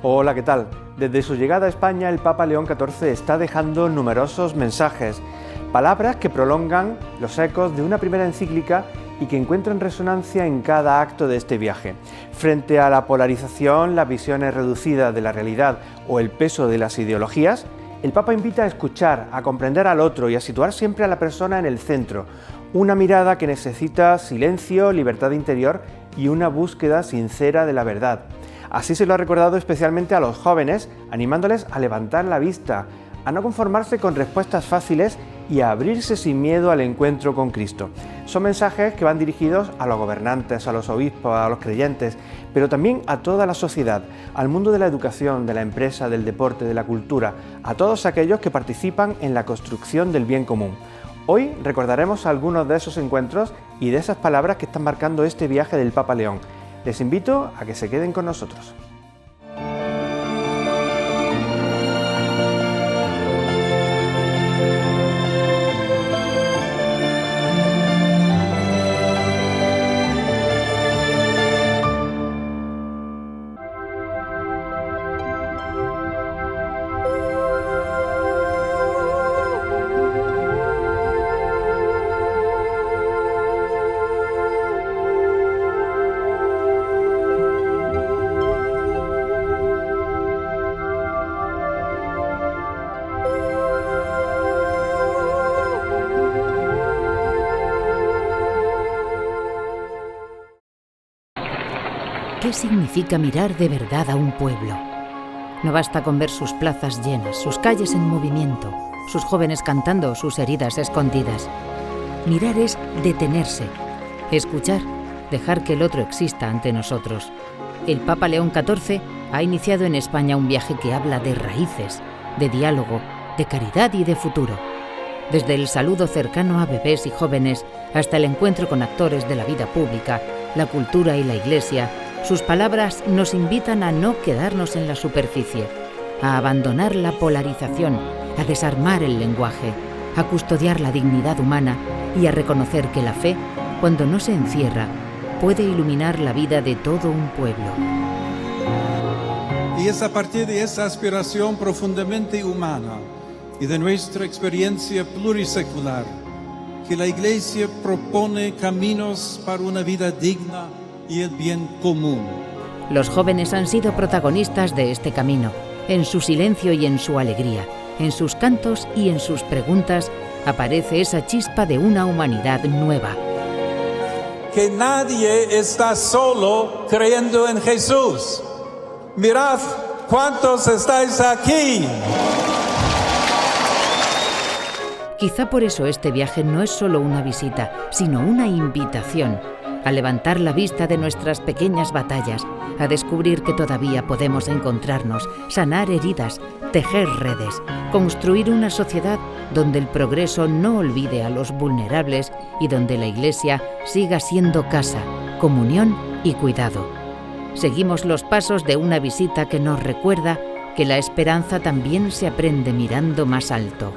Hola, ¿qué tal? Desde su llegada a España, el Papa León XIV está dejando numerosos mensajes, palabras que prolongan los ecos de una primera encíclica y que encuentran resonancia en cada acto de este viaje. Frente a la polarización, las visiones reducidas de la realidad o el peso de las ideologías, el Papa invita a escuchar, a comprender al otro y a situar siempre a la persona en el centro. Una mirada que necesita silencio, libertad interior y una búsqueda sincera de la verdad. Así se lo ha recordado especialmente a los jóvenes, animándoles a levantar la vista, a no conformarse con respuestas fáciles y a abrirse sin miedo al encuentro con Cristo. Son mensajes que van dirigidos a los gobernantes, a los obispos, a los creyentes, pero también a toda la sociedad, al mundo de la educación, de la empresa, del deporte, de la cultura, a todos aquellos que participan en la construcción del bien común. Hoy recordaremos algunos de esos encuentros y de esas palabras que están marcando este viaje del Papa León. Les invito a que se queden con nosotros. ¿Qué significa mirar de verdad a un pueblo? No basta con ver sus plazas llenas, sus calles en movimiento, sus jóvenes cantando, sus heridas escondidas. Mirar es detenerse, escuchar, dejar que el otro exista ante nosotros. El Papa León XIV ha iniciado en España un viaje que habla de raíces, de diálogo, de caridad y de futuro. Desde el saludo cercano a bebés y jóvenes hasta el encuentro con actores de la vida pública, la cultura y la Iglesia, sus palabras nos invitan a no quedarnos en la superficie, a abandonar la polarización, a desarmar el lenguaje, a custodiar la dignidad humana y a reconocer que la fe, cuando no se encierra, puede iluminar la vida de todo un pueblo. Y es a partir de esa aspiración profundamente humana y de nuestra experiencia plurisecular que la Iglesia propone caminos para una vida digna y el bien común. Los jóvenes han sido protagonistas de este camino, en su silencio y en su alegría, en sus cantos y en sus preguntas, aparece esa chispa de una humanidad nueva. Que nadie está solo creyendo en Jesús. Mirad cuántos estáis aquí. Quizá por eso este viaje no es solo una visita, sino una invitación a levantar la vista de nuestras pequeñas batallas, a descubrir que todavía podemos encontrarnos, sanar heridas, tejer redes, construir una sociedad donde el progreso no olvide a los vulnerables y donde la Iglesia siga siendo casa, comunión y cuidado. Seguimos los pasos de una visita que nos recuerda que la esperanza también se aprende mirando más alto.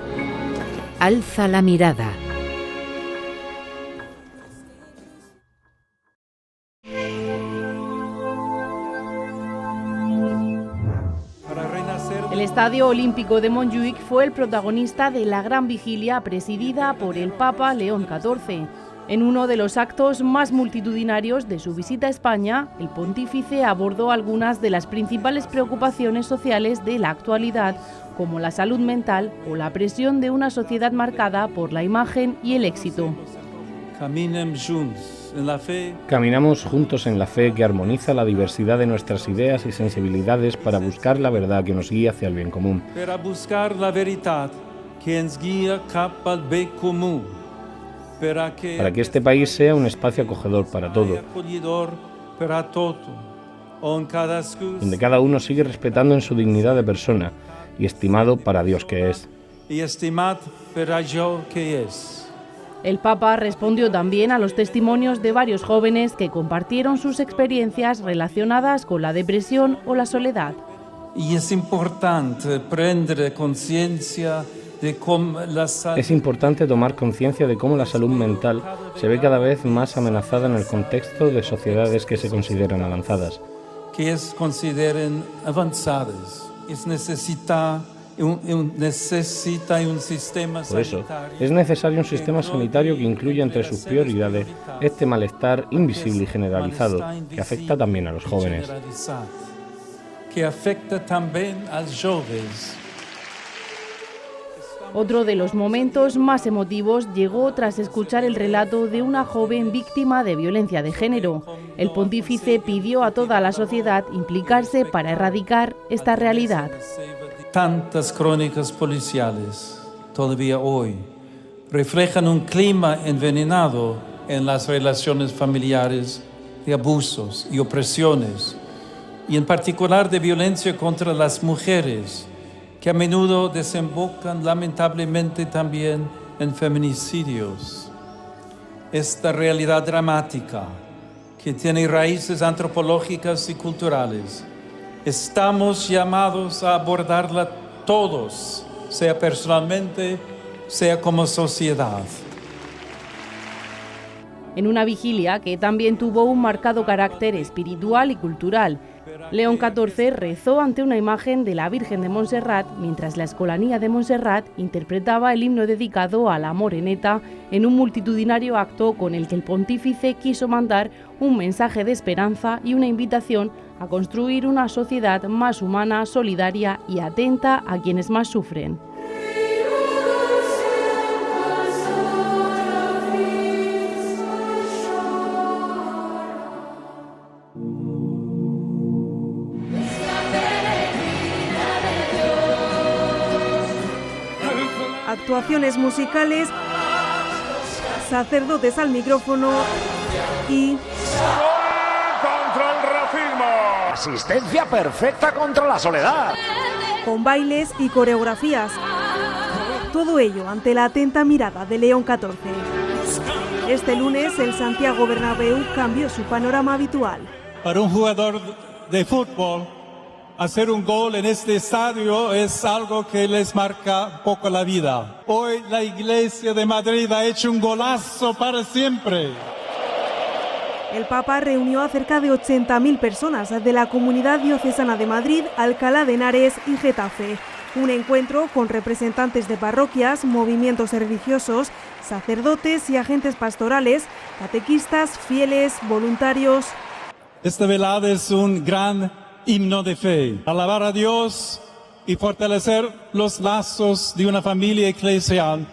Alza la mirada. El Estadio Olímpico de Montjuïc fue el protagonista de la gran vigilia presidida por el Papa León XIV. En uno de los actos más multitudinarios de su visita a España, el pontífice abordó algunas de las principales preocupaciones sociales de la actualidad, como la salud mental o la presión de una sociedad marcada por la imagen y el éxito. Caminamos juntos en la fe que armoniza la diversidad de nuestras ideas y sensibilidades para buscar la verdad que nos guía hacia el bien común. Para buscar la verdad que nos guía cap al bien común. Para que este país sea un espacio acogedor para todo, donde cada uno sigue respetando en su dignidad de persona y estimado para Dios que es. El Papa respondió también a los testimonios de varios jóvenes que compartieron sus experiencias relacionadas con la depresión o la soledad. Y es importante prender conciencia de cómo Es importante tomar conciencia de cómo la salud mental se ve cada vez más amenazada en el contexto de sociedades que se consideran avanzadas. que ellos consideren avanzadas. Necesita un sistema Por eso, sanitario. es necesario un sistema sanitario que incluya entre sus prioridades este malestar invisible y generalizado, que afecta también a los jóvenes. Que afecta también a los jóvenes. Otro de los momentos más emotivos llegó tras escuchar el relato de una joven víctima de violencia de género. El pontífice pidió a toda la sociedad implicarse para erradicar esta realidad. Tantas crónicas policiales, todavía hoy, reflejan un clima envenenado en las relaciones familiares de abusos y opresiones, y en particular de violencia contra las mujeres, que a menudo desembocan lamentablemente también en feminicidios. Esta realidad dramática, que tiene raíces antropológicas y culturales, estamos llamados a abordarla todos, sea personalmente, sea como sociedad. En una vigilia que también tuvo un marcado carácter espiritual y cultural, León XIV rezó ante una imagen de la Virgen de Montserrat mientras la Escolanía de Montserrat interpretaba el himno dedicado a la Moreneta en un multitudinario acto con el que el pontífice quiso mandar un mensaje de esperanza y una invitación a construir una sociedad más humana, solidaria y atenta a quienes más sufren. Actuaciones musicales, sacerdotes al micrófono y... ¡Contra el racismo! ¡Asistencia perfecta contra la soledad! con bailes y coreografías. Todo ello ante la atenta mirada de León XIV. Este lunes el Santiago Bernabéu cambió su panorama habitual. Para un jugador de fútbol, hacer un gol en este estadio es algo que les marca un poco la vida. Hoy la Iglesia de Madrid ha hecho un golazo para siempre. El Papa reunió a cerca de 80.000 personas de la Comunidad Diocesana de Madrid, Alcalá de Henares y Getafe. Un encuentro con representantes de parroquias, movimientos religiosos, sacerdotes y agentes pastorales, catequistas, fieles, voluntarios. Esta velada es un gran himno de fe. Alabar a Dios y fortalecer los lazos de una familia eclesial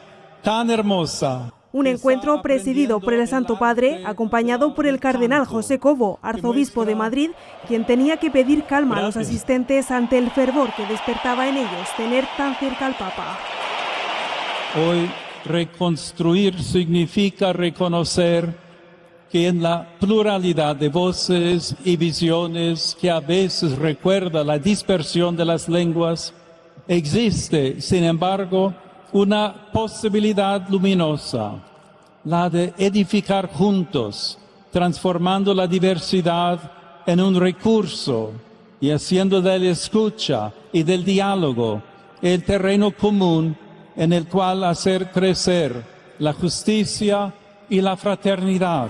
tan hermosa. Un encuentro presidido por el Santo Padre, acompañado por el cardenal José Cobo, arzobispo de Madrid, quien tenía que pedir calma a los asistentes ante el fervor que despertaba en ellos tener tan cerca al Papa. Hoy reconstruir significa reconocer que en la pluralidad de voces y visiones que a veces recuerda la dispersión de las lenguas, existe, sin embargo, una posibilidad luminosa, la de edificar juntos, transformando la diversidad en un recurso y haciendo de la escucha y del diálogo el terreno común en el cual hacer crecer la justicia y la fraternidad.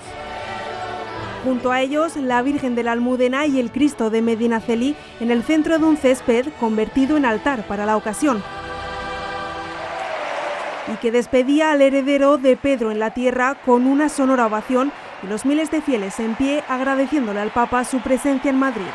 Junto a ellos, la Virgen de la Almudena y el Cristo de Medinaceli en el centro de un césped convertido en altar para la ocasión, y que despedía al heredero de Pedro en la tierra con una sonora ovación y los miles de fieles en pie agradeciéndole al Papa su presencia en Madrid.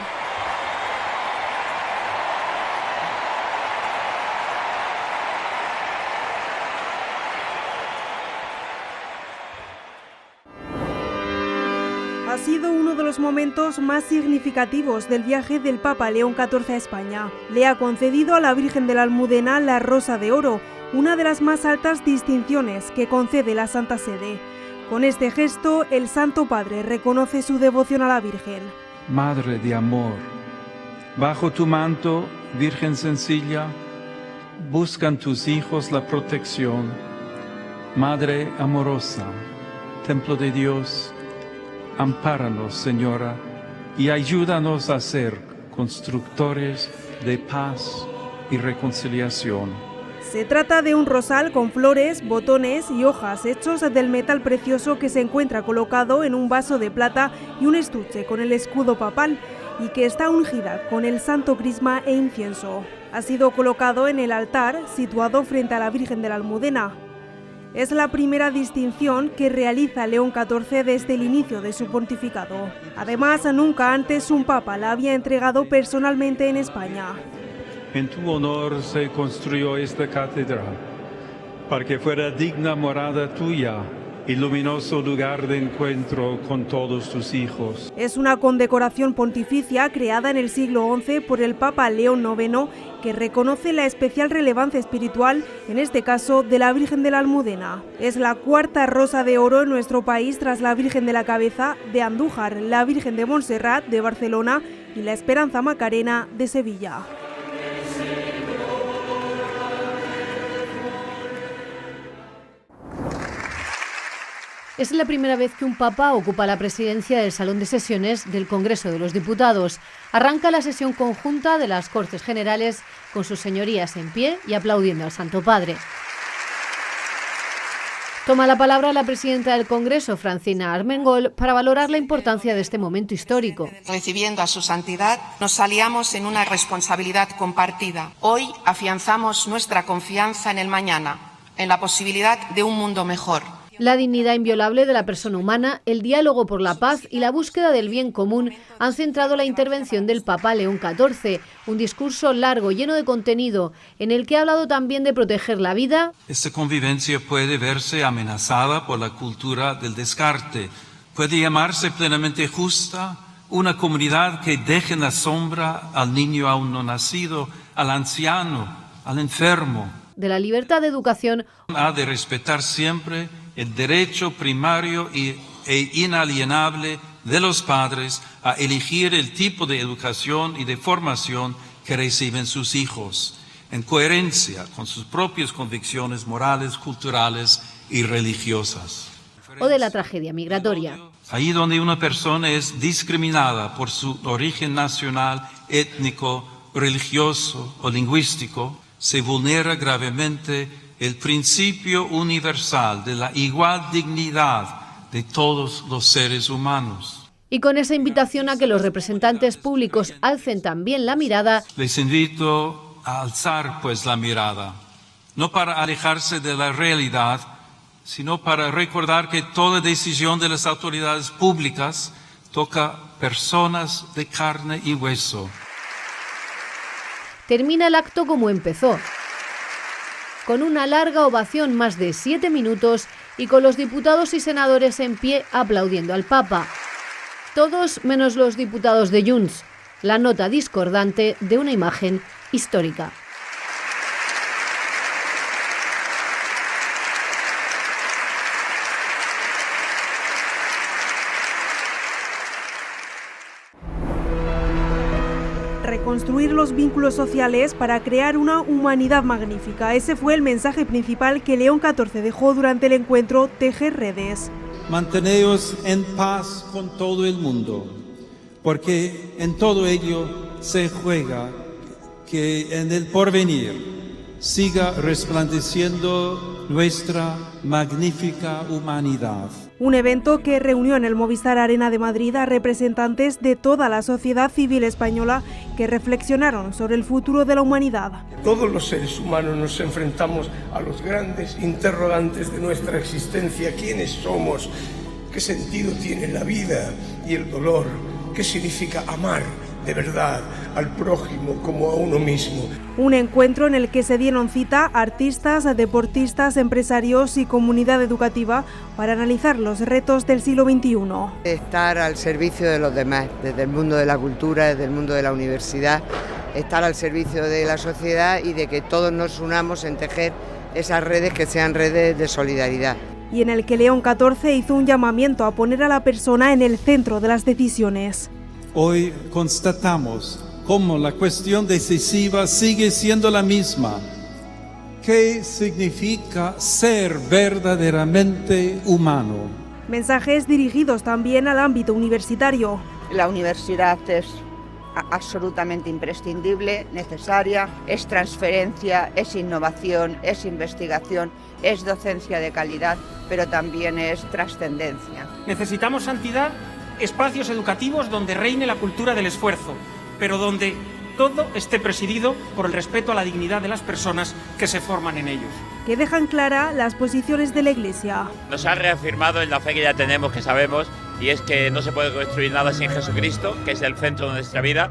Ha sido uno de los momentos más significativos del viaje del Papa León XIV a España. Le ha concedido a la Virgen de la Almudena la Rosa de Oro, una de las más altas distinciones que concede la Santa Sede. Con este gesto, el Santo Padre reconoce su devoción a la Virgen. Madre de amor, bajo tu manto, Virgen sencilla, buscan tus hijos la protección. Madre amorosa, templo de Dios, ampáranos, Señora, y ayúdanos a ser constructores de paz y reconciliación. Se trata de un rosal con flores, botones y hojas hechos del metal precioso que se encuentra colocado en un vaso de plata y un estuche con el escudo papal, y que está ungida con el santo crisma e incienso. Ha sido colocado en el altar situado frente a la Virgen de la Almudena. Es la primera distinción que realiza León XIV desde el inicio de su pontificado. Además, nunca antes un papa la había entregado personalmente en España. En tu honor se construyó esta catedral, para que fuera digna morada tuya y luminoso lugar de encuentro con todos tus hijos. Es una condecoración pontificia creada en el siglo XI por el Papa León IX, que reconoce la especial relevancia espiritual, en este caso, de la Virgen de la Almudena. Es la cuarta rosa de oro en nuestro país tras la Virgen de la Cabeza de Andújar, la Virgen de Montserrat de Barcelona y la Esperanza Macarena de Sevilla. Es la primera vez que un papa ocupa la presidencia del Salón de Sesiones del Congreso de los Diputados. Arranca la sesión conjunta de las Cortes Generales con sus señorías en pie y aplaudiendo al Santo Padre. Toma la palabra la presidenta del Congreso, Francina Armengol, para valorar la importancia de este momento histórico. Recibiendo a su santidad, nos aliamos en una responsabilidad compartida. Hoy afianzamos nuestra confianza en el mañana, en la posibilidad de un mundo mejor. La dignidad inviolable de la persona humana, el diálogo por la paz y la búsqueda del bien común han centrado la intervención del Papa León XIV, un discurso largo, lleno de contenido, en el que ha hablado también de proteger la vida. Esta convivencia puede verse amenazada por la cultura del descarte. Puede llamarse plenamente justa una comunidad que deje en la sombra al niño aún no nacido, al anciano, al enfermo. De la libertad de educación. Ha de respetar siempre el derecho primario e inalienable de los padres a elegir el tipo de educación y de formación que reciben sus hijos, en coherencia con sus propias convicciones morales, culturales y religiosas. O de la tragedia migratoria. Ahí donde una persona es discriminada por su origen nacional, étnico, religioso o lingüístico, se vulnera gravemente el principio universal de la igual dignidad de todos los seres humanos. Y con esa invitación a que los representantes públicos alcen también la mirada, les invito a alzar pues la mirada, no para alejarse de la realidad, sino para recordar que toda decisión de las autoridades públicas toca personas de carne y hueso. Termina el acto como empezó, con una larga ovación, más de 7 minutos, y con los diputados y senadores en pie aplaudiendo al Papa. Todos menos los diputados de Junts, la nota discordante de una imagen histórica. Reconstruir los vínculos sociales para crear una humanidad magnífica. Ese fue el mensaje principal que León XIV dejó durante el encuentro Tejer Redes. Manteneos en paz con todo el mundo, porque en todo ello se juega que en el porvenir siga resplandeciendo nuestra magnífica humanidad. Un evento que reunió en el Movistar Arena de Madrid a representantes de toda la sociedad civil española que reflexionaron sobre el futuro de la humanidad. Todos los seres humanos nos enfrentamos a los grandes interrogantes de nuestra existencia. ¿Quiénes somos? ¿Qué sentido tiene la vida y el dolor? ¿Qué significa amar de verdad al prójimo como a uno mismo? Un encuentro en el que se dieron cita artistas, deportistas, empresarios y comunidad educativa para analizar los retos del siglo XXI. Estar al servicio de los demás, desde el mundo de la cultura, desde el mundo de la universidad, estar al servicio de la sociedad y de que todos nos unamos en tejer esas redes que sean redes de solidaridad. Y en el que León XIV hizo un llamamiento a poner a la persona en el centro de las decisiones. Hoy constatamos cómo la cuestión decisiva sigue siendo la misma. ¿Qué significa ser verdaderamente humano? Mensajes dirigidos también al ámbito universitario. La universidad es absolutamente imprescindible, necesaria, es transferencia, es innovación, es investigación, es docencia de calidad, pero también es trascendencia. Necesitamos santidad espacios educativos donde reine la cultura del esfuerzo, pero donde todo esté presidido por el respeto a la dignidad de las personas que se forman en ellos. Que dejan clara las posiciones de la Iglesia. Nos ha reafirmado en la fe que ya tenemos, que sabemos, y es que no se puede construir nada sin Jesucristo, que es el centro de nuestra vida.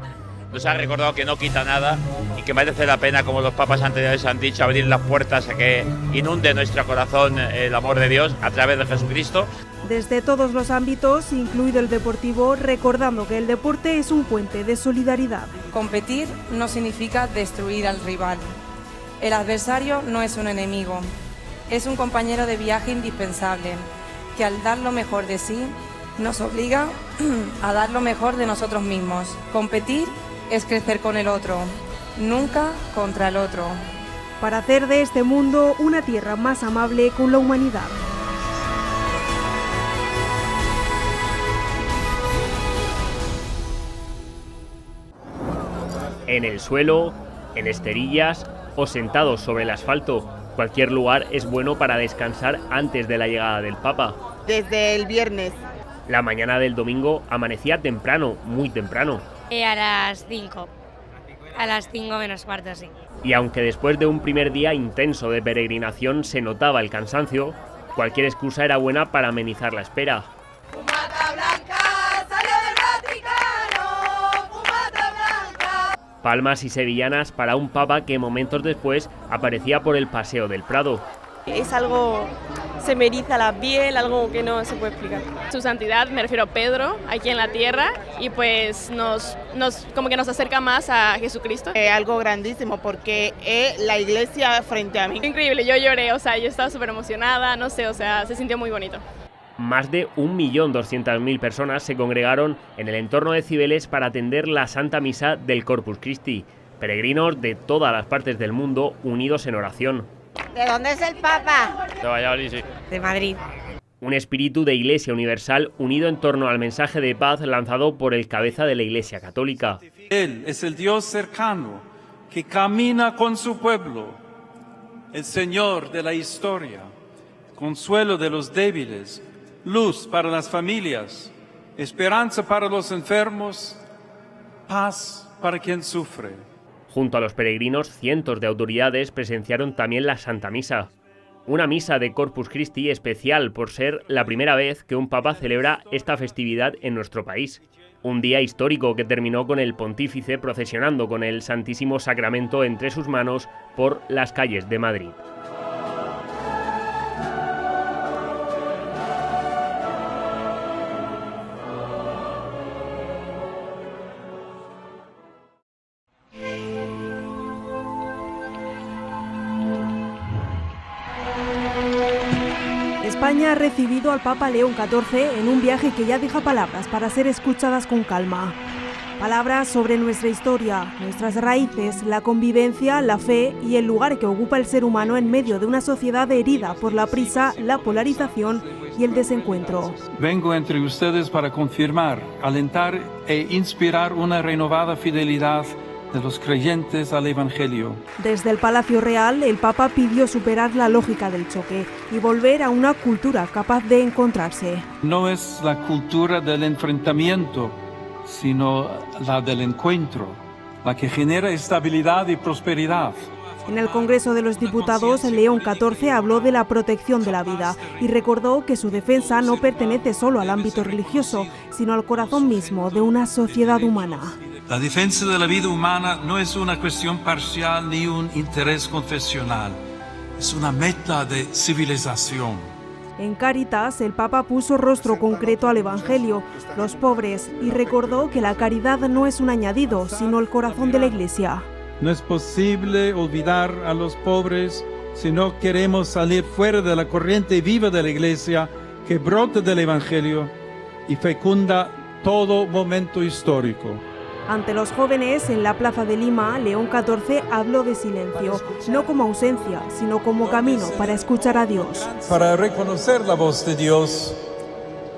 Nos ha recordado que no quita nada y que merece la pena, como los papas anteriores han dicho, abrir las puertas a que inunde nuestro corazón el amor de Dios a través de Jesucristo. Desde todos los ámbitos, incluido el deportivo, recordando que el deporte es un puente de solidaridad. Competir no significa destruir al rival. El adversario no es un enemigo, es un compañero de viaje indispensable, que al dar lo mejor de sí, nos obliga a dar lo mejor de nosotros mismos. Competir es crecer con el otro, nunca contra el otro. Para hacer de este mundo una tierra más amable con la humanidad. En el suelo, en esterillas o sentados sobre el asfalto, cualquier lugar es bueno para descansar antes de la llegada del Papa. Desde el viernes. La mañana del domingo amanecía temprano, muy temprano. A las 5. A las 5 menos cuarto, sí. Y aunque después de un primer día intenso de peregrinación se notaba el cansancio, cualquier excusa era buena para amenizar la espera. Palmas y sevillanas para un papa que momentos después aparecía por el paseo del Prado. Es algo, se me eriza la piel, algo que no se puede explicar. Su santidad, me refiero a Pedro, aquí en la tierra, y pues como que nos acerca más a Jesucristo. Algo grandísimo, porque es la iglesia frente a mí. Increíble, yo lloré, o sea, yo estaba súper emocionada, no sé, o sea, se sintió muy bonito. Más de 1.200.000 personas se congregaron en el entorno de Cibeles para atender la Santa Misa del Corpus Christi. Peregrinos de todas las partes del mundo unidos en oración. ¿De dónde es el Papa? De Valladolid, sí. De Madrid. Un espíritu de Iglesia universal unido en torno al mensaje de paz lanzado por el cabeza de la Iglesia Católica. Él es el Dios cercano que camina con su pueblo, el Señor de la historia, consuelo de los débiles, luz para las familias, esperanza para los enfermos, paz para quien sufre. Junto a los peregrinos, cientos de autoridades presenciaron también la Santa Misa. Una misa de Corpus Christi especial por ser la primera vez que un papa celebra esta festividad en nuestro país. Un día histórico que terminó con el pontífice procesionando con el Santísimo Sacramento entre sus manos por las calles de Madrid. España ha recibido al Papa León XIV en un viaje que ya deja palabras para ser escuchadas con calma. Palabras sobre nuestra historia, nuestras raíces, la convivencia, la fe y el lugar que ocupa el ser humano en medio de una sociedad herida por la prisa, la polarización y el desencuentro. Vengo entre ustedes para confirmar, alentar e inspirar una renovada fidelidad de los creyentes al Evangelio. Desde el Palacio Real, el Papa pidió superar la lógica del choque y volver a una cultura capaz de encontrarse. No es la cultura del enfrentamiento, sino la del encuentro, la que genera estabilidad y prosperidad. En el Congreso de los Diputados, León XIV habló de la protección de la vida y recordó que su defensa no pertenece solo al ámbito religioso, sino al corazón mismo de una sociedad humana. La defensa de la vida humana no es una cuestión parcial ni un interés confesional, es una meta de civilización. En Cáritas, el Papa puso rostro concreto al Evangelio, los pobres, y recordó que la caridad no es un añadido, sino el corazón de la Iglesia. No es posible olvidar a los pobres si no queremos salir fuera de la corriente viva de la Iglesia que brota del Evangelio y fecunda todo momento histórico. Ante los jóvenes, en la Plaza de Lima, León XIV habló de silencio, no como ausencia, sino como camino para escuchar a Dios. Para reconocer la voz de Dios,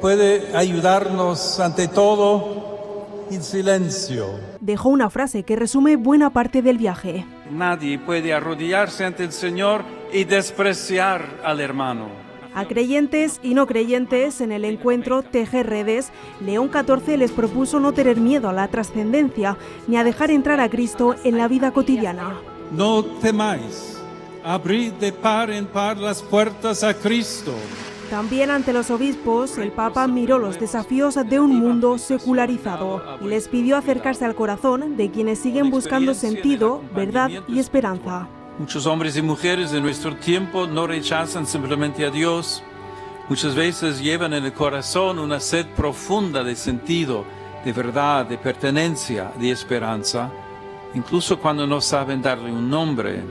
puede ayudarnos ante todo el silencio. Dejó una frase que resume buena parte del viaje. Nadie puede arrodillarse ante el Señor y despreciar al hermano. A creyentes y no creyentes, en el encuentro Tejer Redes, León XIV les propuso no tener miedo a la trascendencia ni a dejar entrar a Cristo en la vida cotidiana. No temáis, abrid de par en par las puertas a Cristo. También ante los obispos, el Papa miró los desafíos de un mundo secularizado y les pidió acercarse al corazón de quienes siguen buscando sentido, verdad y esperanza. Muchos hombres y mujeres de nuestro tiempo no rechazan simplemente a Dios. Muchas veces llevan en el corazón una sed profunda de sentido, de verdad, de pertenencia, de esperanza, incluso cuando no saben darle un nombre.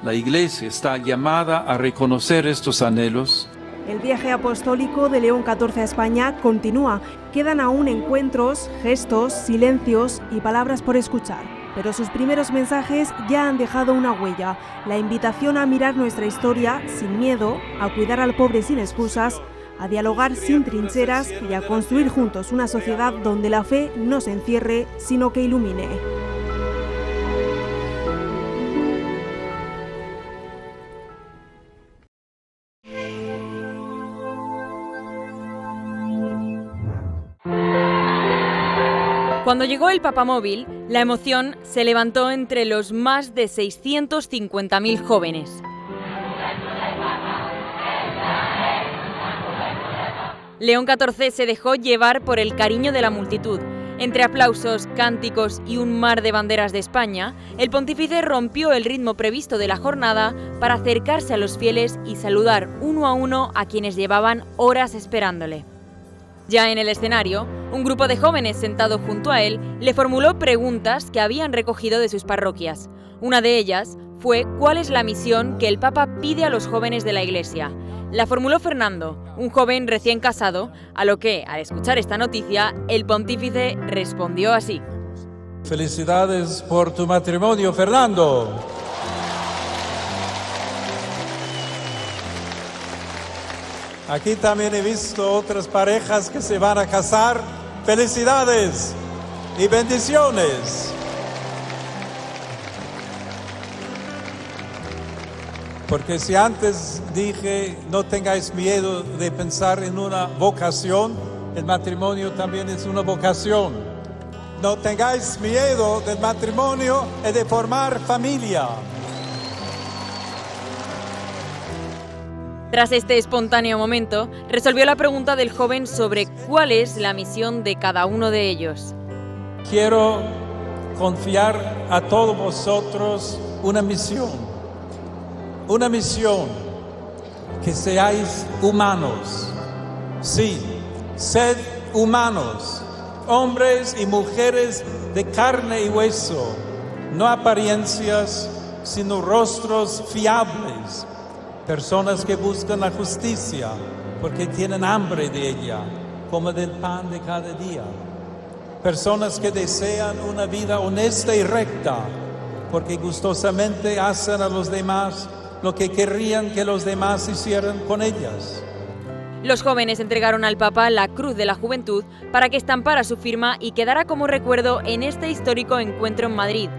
La Iglesia está llamada a reconocer estos anhelos. El viaje apostólico de León XIV a España continúa. Quedan aún encuentros, gestos, silencios y palabras por escuchar. Pero sus primeros mensajes ya han dejado una huella, la invitación a mirar nuestra historia sin miedo, a cuidar al pobre sin excusas, a dialogar sin trincheras y a construir juntos una sociedad donde la fe no se encierre, sino que ilumine. Cuando llegó el papamóvil, la emoción se levantó entre los más de 650.000 jóvenes. León XIV se dejó llevar por el cariño de la multitud. Entre aplausos, cánticos y un mar de banderas de España, el pontífice rompió el ritmo previsto de la jornada para acercarse a los fieles y saludar uno a uno a quienes llevaban horas esperándole. Ya en el escenario, un grupo de jóvenes sentado junto a él le formuló preguntas que habían recogido de sus parroquias. Una de ellas fue ¿cuál es la misión que el Papa pide a los jóvenes de la Iglesia? La formuló Fernando, un joven recién casado, a lo que, al escuchar esta noticia, el pontífice respondió así. Felicidades por tu matrimonio, Fernando. Aquí también he visto otras parejas que se van a casar. ¡Felicidades y bendiciones! Porque si antes dije, no tengáis miedo de pensar en una vocación, el matrimonio también es una vocación. No tengáis miedo del matrimonio y de formar familia. Tras este espontáneo momento, resolvió la pregunta del joven sobre cuál es la misión de cada uno de ellos. Quiero confiar a todos vosotros una misión, que seáis humanos. Sí, sed humanos, hombres y mujeres de carne y hueso, no apariencias, sino rostros fiables. Personas que buscan la justicia porque tienen hambre de ella, como del pan de cada día. Personas que desean una vida honesta y recta porque gustosamente hacen a los demás lo que querrían que los demás hicieran con ellas. Los jóvenes entregaron al Papa la Cruz de la Juventud para que estampara su firma y quedara como recuerdo en este histórico encuentro en Madrid.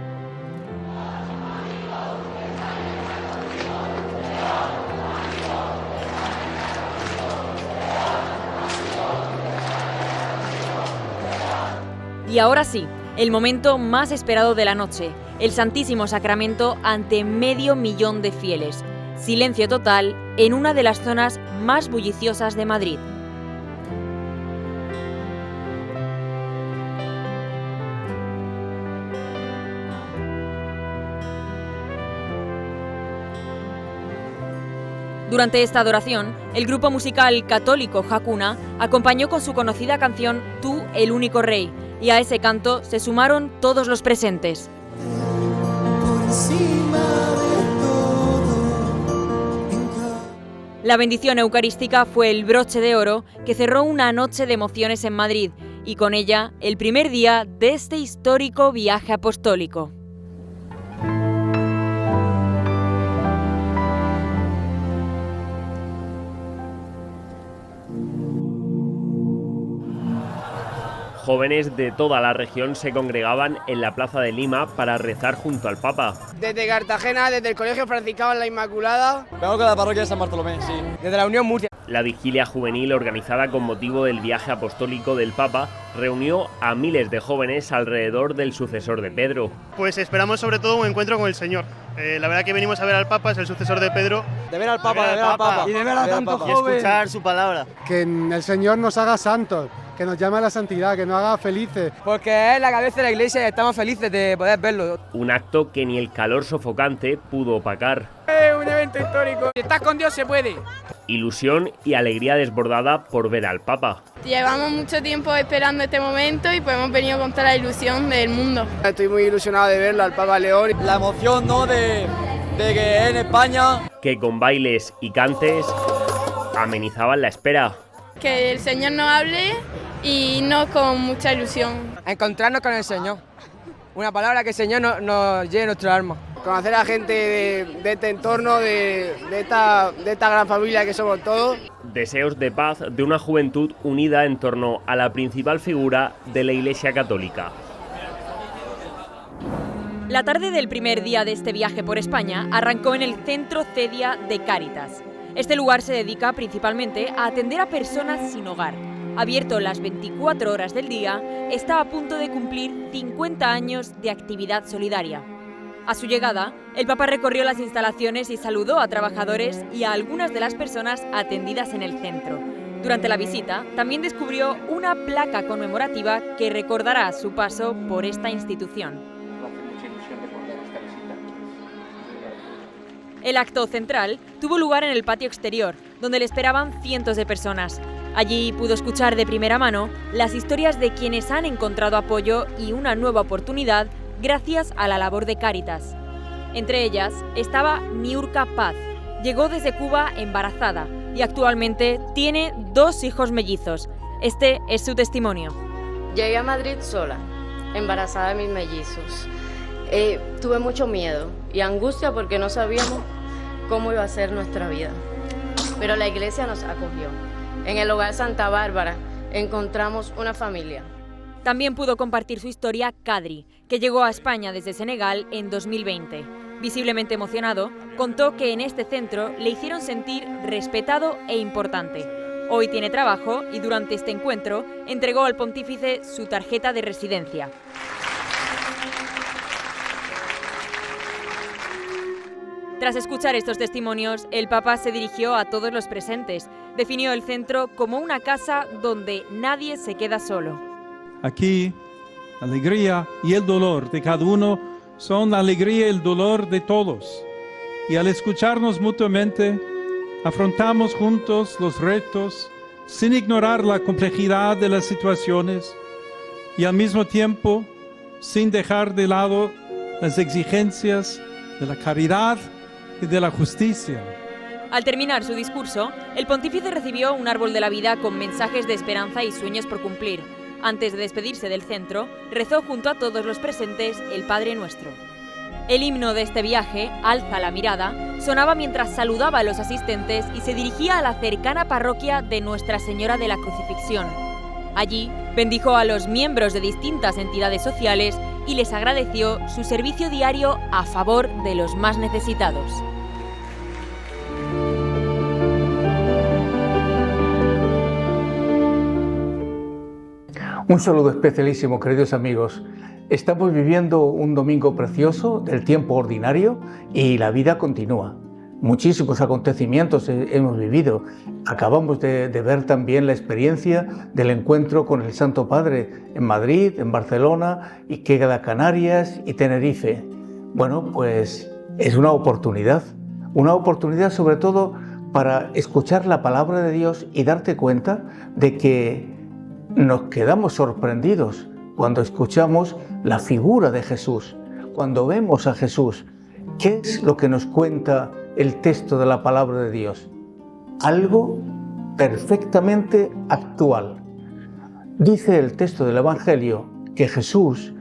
Y ahora sí, el momento más esperado de la noche, el Santísimo Sacramento ante 500.000 de fieles. Silencio total en una de las zonas más bulliciosas de Madrid. Durante esta adoración, el grupo musical católico Hakuna acompañó con su conocida canción Tú, el único rey, y a ese canto se sumaron todos los presentes. La bendición eucarística fue el broche de oro que cerró una noche de emociones en Madrid y con ella el primer día de este histórico viaje apostólico. Jóvenes de toda la región se congregaban en la Plaza de Lima para rezar junto al Papa. Desde Cartagena, desde el Colegio Franciscano La Inmaculada. Vengo con la parroquia de San Bartolomé, sí. Desde la Unión Murcia. La vigilia juvenil organizada con motivo del viaje apostólico del Papa reunió a miles de jóvenes alrededor del sucesor de Pedro. Pues esperamos sobre todo un encuentro con el Señor. La verdad que venimos a ver al Papa, es el sucesor de Pedro. De ver al Papa, de ver al Papa. Y de ver a tantos jóvenes. Y escuchar su palabra. Que el Señor nos haga santos, que nos llame a la santidad, que nos haga felices. Porque es la cabeza de la Iglesia y estamos felices de poder verlo. Un acto que ni el calor sofocante pudo opacar. Es un evento histórico. Si estás con Dios se puede. Ilusión y alegría desbordada por ver al Papa. Llevamos mucho tiempo esperando este momento y pues hemos venido con toda la ilusión del mundo. Estoy muy ilusionado de verlo al Papa León. La emoción, ¿no?, de que en España... Que con bailes y cantes amenizaban la espera. Que el Señor nos hable y no con mucha ilusión. Encontrarnos con el Señor. Una palabra que el Señor nos llene nuestro alma. Conocer a gente de este entorno, de esta gran familia que somos todos. Deseos de paz de una juventud unida en torno a la principal figura de la Iglesia Católica. La tarde del primer día de este viaje por España arrancó en el Centro Cedia de Cáritas. Este lugar se dedica principalmente a atender a personas sin hogar. Abierto las 24 horas del día, está a punto de cumplir 50 años de actividad solidaria. A su llegada, el Papa recorrió las instalaciones y saludó a trabajadores y a algunas de las personas atendidas en el centro. Durante la visita, también descubrió una placa conmemorativa que recordará su paso por esta institución. El acto central tuvo lugar en el patio exterior, donde le esperaban cientos de personas. Allí pudo escuchar de primera mano las historias de quienes han encontrado apoyo y una nueva oportunidad gracias a la labor de Cáritas. Entre ellas estaba Niurka Paz. Llegó desde Cuba embarazada y actualmente tiene 2 hijos mellizos. Este es su testimonio. Llegué a Madrid sola, embarazada de mis mellizos. Tuve mucho miedo y angustia porque no sabíamos cómo iba a ser nuestra vida. Pero la iglesia nos acogió. En el hogar Santa Bárbara encontramos una familia. También pudo compartir su historia Kadri, que llegó a España desde Senegal en 2020. Visiblemente emocionado, contó que en este centro le hicieron sentir respetado e importante. Hoy tiene trabajo y durante este encuentro entregó al pontífice su tarjeta de residencia. Tras escuchar estos testimonios, el Papa se dirigió a todos los presentes. Definió el centro como una casa donde nadie se queda solo. Aquí, la alegría y el dolor de cada uno son la alegría y el dolor de todos. Y al escucharnos mutuamente, afrontamos juntos los retos sin ignorar la complejidad de las situaciones y al mismo tiempo sin dejar de lado las exigencias de la caridad y de la justicia. Al terminar su discurso, el pontífice recibió un árbol de la vida con mensajes de esperanza y sueños por cumplir. Antes de despedirse del centro, rezó junto a todos los presentes el Padre Nuestro. El himno de este viaje, Alza la mirada, sonaba mientras saludaba a los asistentes y se dirigía a la cercana parroquia de Nuestra Señora de la Crucifixión. Allí, bendijo a los miembros de distintas entidades sociales y les agradeció su servicio diario a favor de los más necesitados. Un saludo especialísimo, queridos amigos. Estamos viviendo un domingo precioso del tiempo ordinario y la vida continúa. Muchísimos acontecimientos hemos vivido. Acabamos de ver también la experiencia del encuentro con el Santo Padre en Madrid, en Barcelona, y que queda Canarias y Tenerife. Bueno, pues es una oportunidad sobre todo para escuchar la palabra de Dios y darte cuenta de que nos quedamos sorprendidos cuando escuchamos la figura de Jesús, cuando vemos a Jesús. ¿Qué es lo que nos cuenta el texto de la palabra de Dios? Algo perfectamente actual. Dice el texto del Evangelio que Jesús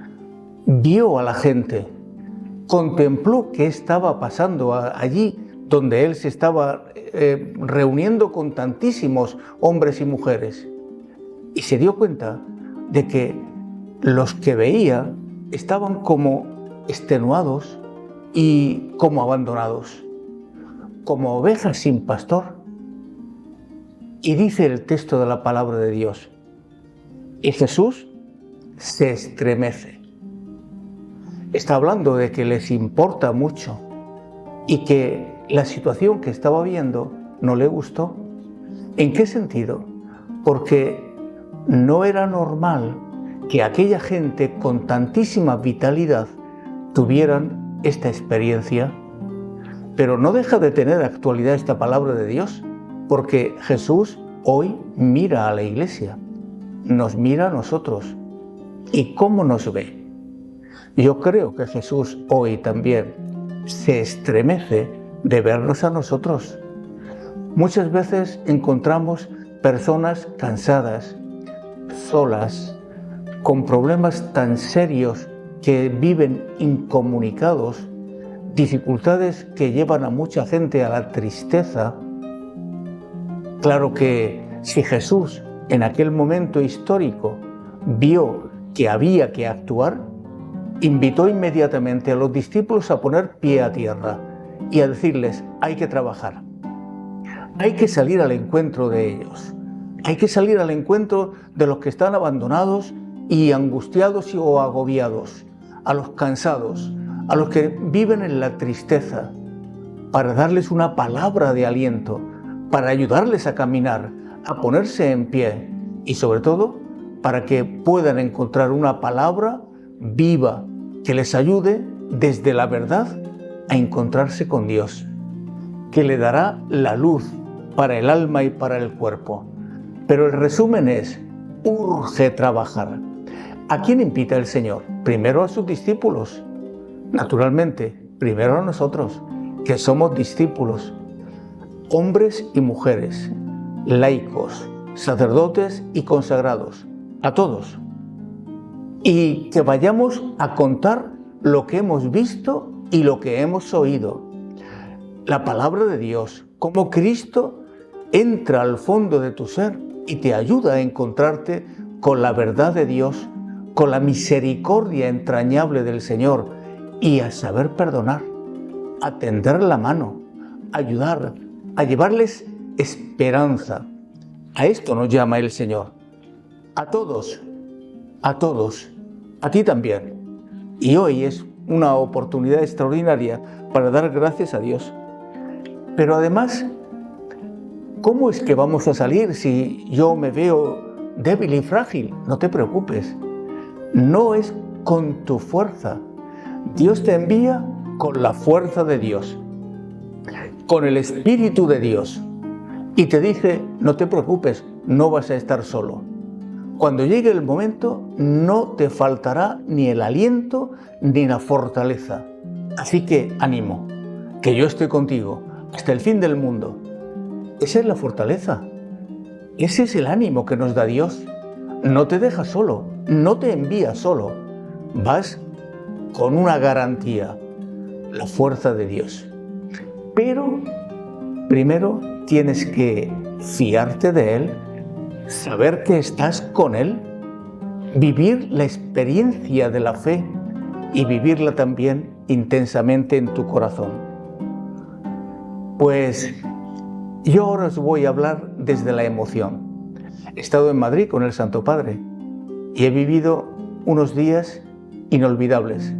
vio a la gente, contempló qué estaba pasando allí donde Él se estaba reuniendo con tantísimos hombres y mujeres, y se dio cuenta de que los que veía estaban como extenuados y como abandonados, como ovejas sin pastor. Y dice el texto de la palabra de Dios, y Jesús se estremece. Está hablando de que les importa mucho y que la situación que estaba viendo no le gustó. ¿En qué sentido? Porque no era normal que aquella gente con tantísima vitalidad tuvieran esta experiencia. Pero no deja de tener actualidad esta palabra de Dios, porque Jesús hoy mira a la iglesia, nos mira a nosotros. ¿Y cómo nos ve? Yo creo que Jesús hoy también se estremece de vernos a nosotros. Muchas veces encontramos personas cansadas, solas, con problemas tan serios que viven incomunicados, dificultades que llevan a mucha gente a la tristeza. Claro que si Jesús en aquel momento histórico vio que había que actuar, invitó inmediatamente a los discípulos a poner pie a tierra y a decirles, hay que trabajar, hay que salir al encuentro de ellos, hay que salir al encuentro de los que están abandonados y angustiados o agobiados, a los cansados, a los que viven en la tristeza, para darles una palabra de aliento, para ayudarles a caminar, a ponerse en pie y sobre todo para que puedan encontrar una palabra viva que les ayude desde la verdad a encontrarse con Dios, que le dará la luz para el alma y para el cuerpo. Pero el resumen es, urge trabajar. ¿A quién invita el Señor? Primero a sus discípulos, naturalmente, primero a nosotros, que somos discípulos, hombres y mujeres, laicos, sacerdotes y consagrados, a todos. Y que vayamos a contar lo que hemos visto y lo que hemos oído. La palabra de Dios, cómo Cristo entra al fondo de tu ser y te ayuda a encontrarte con la verdad de Dios, con la misericordia entrañable del Señor y a saber perdonar, a tender la mano, a ayudar, a llevarles esperanza. A esto nos llama el Señor. A todos, a ti también. Y hoy es una oportunidad extraordinaria para dar gracias a Dios. Pero además, ¿cómo es que vamos a salir si yo me veo débil y frágil? No te preocupes. No es con tu fuerza. Dios te envía con la fuerza de Dios, con el Espíritu de Dios. Y te dice, no te preocupes, no vas a estar solo. Cuando llegue el momento, no te faltará ni el aliento ni la fortaleza. Así que ánimo, que yo estoy contigo hasta el fin del mundo. Esa es la fortaleza. Ese es el ánimo que nos da Dios. No te deja solo, no te envía solo. Vas con una garantía, la fuerza de Dios. Pero primero tienes que fiarte de Él, saber que estás con Él, vivir la experiencia de la fe y vivirla también intensamente en tu corazón. Pues yo ahora os voy a hablar desde la emoción. He estado en Madrid con el Santo Padre y he vivido unos días inolvidables.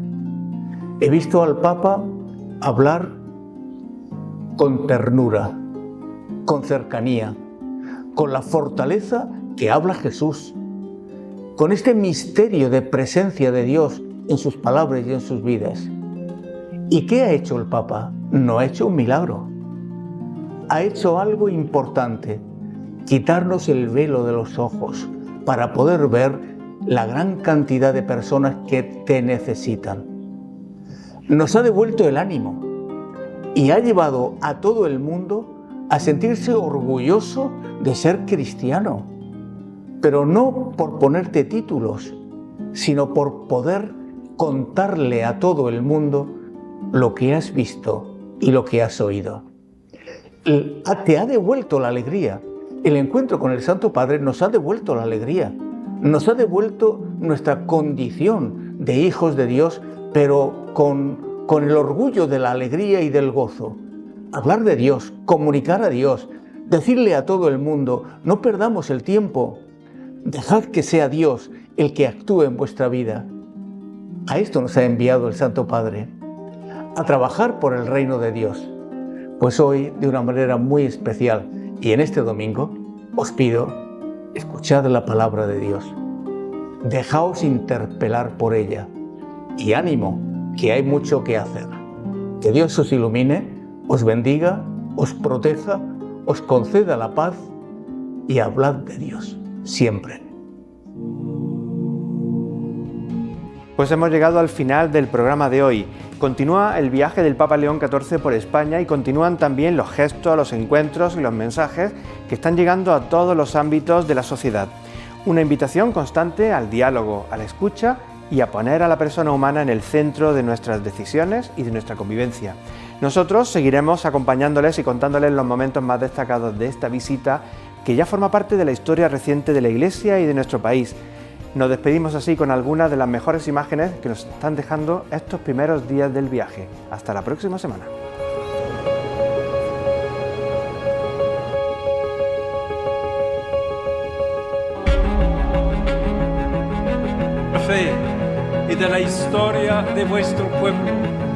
He visto al Papa hablar con ternura, con cercanía, con la fortaleza que habla Jesús, con este misterio de presencia de Dios en sus palabras y en sus vidas. ¿Y qué ha hecho el Papa? No ha hecho un milagro. Ha hecho algo importante, quitarnos el velo de los ojos para poder ver la gran cantidad de personas que te necesitan. Nos ha devuelto el ánimo y ha llevado a todo el mundo a sentirse orgulloso de ser cristiano, pero no por ponerte títulos, sino por poder contarle a todo el mundo lo que has visto y lo que has oído. Te ha devuelto la alegría. El encuentro con el Santo Padre nos ha devuelto la alegría. nos ha devuelto nuestra condición de hijos de Dios, pero con el orgullo de la alegría y del gozo. Hablar de Dios, comunicar a Dios, decirle a todo el mundo, no perdamos el tiempo, dejad que sea Dios el que actúe en vuestra vida. A esto nos ha enviado el Santo Padre, a trabajar por el reino de Dios. Pues hoy, de una manera muy especial, y en este domingo, os pido, escuchad la palabra de Dios. Dejaos interpelar por ella. Y ánimo, que hay mucho que hacer. Que Dios os ilumine, os bendiga, os proteja, os conceda la paz y hablad de Dios, siempre. Pues hemos llegado al final del programa de hoy. Continúa el viaje del Papa León XIV por España y continúan también los gestos, los encuentros y los mensajes que están llegando a todos los ámbitos de la sociedad. Una invitación constante al diálogo, a la escucha y a poner a la persona humana en el centro de nuestras decisiones y de nuestra convivencia. Nosotros seguiremos acompañándoles y contándoles los momentos más destacados de esta visita que ya forma parte de la historia reciente de la Iglesia y de nuestro país. Nos despedimos así con algunas de las mejores imágenes que nos están dejando estos primeros días del viaje. Hasta la próxima semana. La fe y de la historia de vuestro pueblo.